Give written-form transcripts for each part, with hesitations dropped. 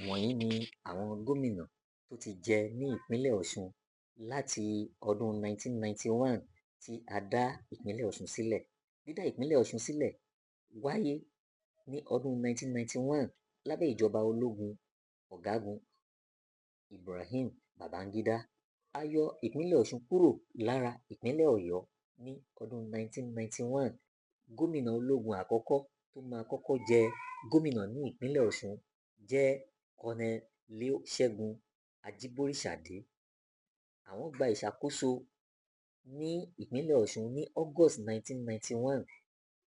Wọ̀nyí ni àwọn gómìnà tó ti jẹ ní ìpínlẹ̀ Ọ̀ṣun láti ọdún 1991 tí a dá ìpínlẹ̀ Ọ̀ṣun sílẹ̀. Dídá ìpínlẹ̀ Ọ̀ṣun sílẹ̀ wáyé ní ọdún 1991 lábẹ́ ìjọba ológun ọ̀gágun Ibrahim Babangida. A yọ ìpínlẹ̀ Ọ̀ṣun kúrò lára ìpínlẹ̀ Ọ̀yọ́ ní ọdún 1991. Gómìnà ológun àkọ́kọ́ tó máa kọ́kọ́ jẹ gómìnà ní ìpínlẹ̀ Ọ̀ṣun jẹ́ Colonel Leo Ṣẹ́gun Ajíbóríṣàdé. Àwọn gba ìṣàkóso ní ìpínlẹ̀ Ọ̀ṣun ní August 1991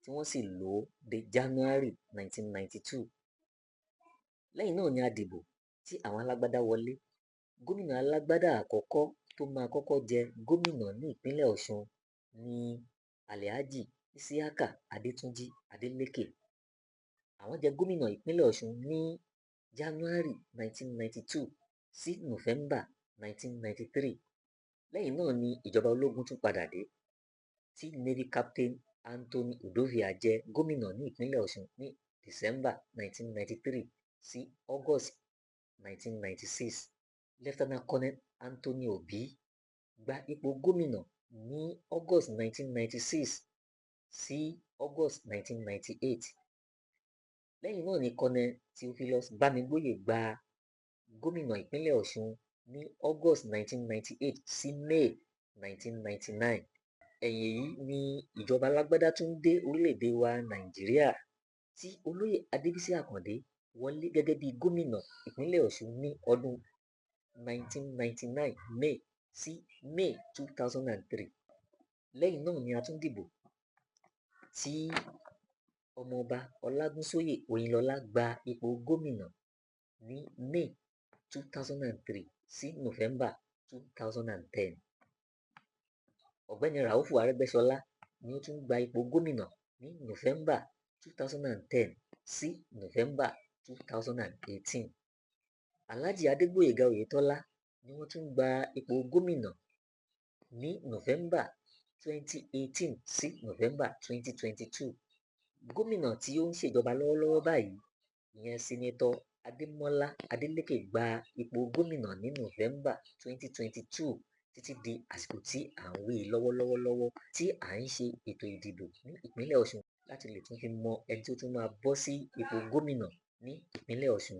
tí wọ́n sì lò ó dé January 1992. Lẹ́yìn náà ni a dìbò tí àwọn alágbádá wọlé. Gómìnà alágbádá àkọ́kọ́ tó máa kọ́kọ́ jẹ gómìnà ní ìpínlẹ̀ Ọ̀ṣun ni Alhaji Isiaka Adétúnjì Adélékè. Àwọn jẹ gómìnà ìpínlẹ̀ Ọ̀ṣun ní January 1992 sí November 1993. Lẹ́yìn náà ni ìjọba ológun tún padà dé tí Navy Captain Anthony Udovia jẹ gómìnà ní ìpínlẹ̀ Ọ̀ṣun ní December 1993 sí August 1996. Lieutenant Colonel Anthony Obi gba ipò gómìnà ní August 1996 sí August 1998. Lẹ́yìn náà ni Colonel Theophilus Bámigbóyè gba gómìnà ìpínlẹ̀ Ọ̀ṣun ní August 1998 sí May 1999. Ẹ̀yìn èyí ni ìjọba alágbádá tún dé orílẹ̀-èdè wa Nàìjíríà tí olóyè Adébísí Àkàndé wọlé gẹ́gẹ́ bí gómìnà ìpínlẹ̀ Ọ̀ṣun ní ọdún 1999 May sí May 2003. Lẹ́yìn náà ni a tún dìbò tí ọmọọba Ọlágúnsóyè Òyìnlọ́lá gba ipò gómìnà ní May 2003 sí November 2010. Ọ̀gbẹ́ni Ràúfù Arẹ́gbẹ́ṣọlá ni ó tún gba ipò gómìnà ní November 2010 sí November 2018. Alhaji Adégbóyèga Oyètọ́lá ni wọ́n tún gba ipò gómìnà ní November 2018 sí November 2022. Gómìnà tí ó ń ṣèjọba lọ́wọ́lọ́wọ́ báyìí ìyẹn Senator Adémọ́lá Adélékè gba ipò gómìnà ní November 2022 títí di àsìkò tí à ń wí lọ́wọ́lọ́wọ́ tí à ń ṣe ètò ìdìbò ní ìpínlẹ̀ Ọ̀ṣun láti lè tún fi mọ ẹni tí ó tún máa bọ́ sí ipò gómìnà ní ìpínlẹ̀ Ọ̀ṣun.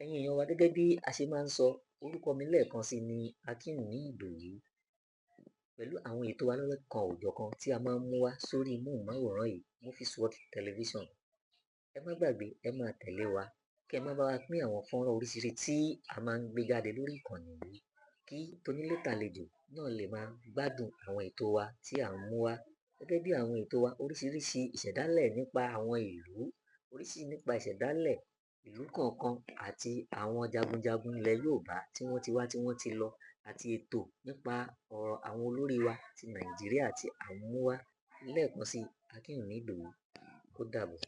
Ẹ̀yin èèyàn wa, gẹ́gẹ́ bí a ṣe máa ń sọ, orúkọ mi lẹ́ẹ̀kan sí ni Akínwùmí Ìdòwú. Pẹ̀lú àwọn ètò alọ́lọ́kan òjọ̀kan tí a máa ń mú wá sórí móhùnmáwòrán yìí, Mofis World Television. Ẹ má gbàgbé, ẹ máa tẹ̀lé wa kí ẹ má bá wa pín àwọn fọ́nrán oríṣiríṣi tí a máa ń gbé jáde lórí ìkànnì yìí kí tonílé tàlejò náà lè máa gbádùn àwọn ètò wa tí à ń mú wá. Gẹ́gẹ́ bí àwọn ètò wa oríṣiríṣi ìṣẹ̀dálẹ̀ nípa àwọn ìlú, oríṣiríṣi nípa ìṣẹ̀dálẹ̀ ìlú kọ̀ọ̀kan àti àwọn jagunjagun ilẹ̀ Yorùbá tí wọ́n ti wá tí wọ́n ti lọ àti ètò nípa ọ̀rọ̀ àwọn olórí wa ti Nàìjíríà tí à ń mú wá. Lẹ́ẹ̀kan sí Akínwùmí Ìdòwú. Ó dàbọ̀.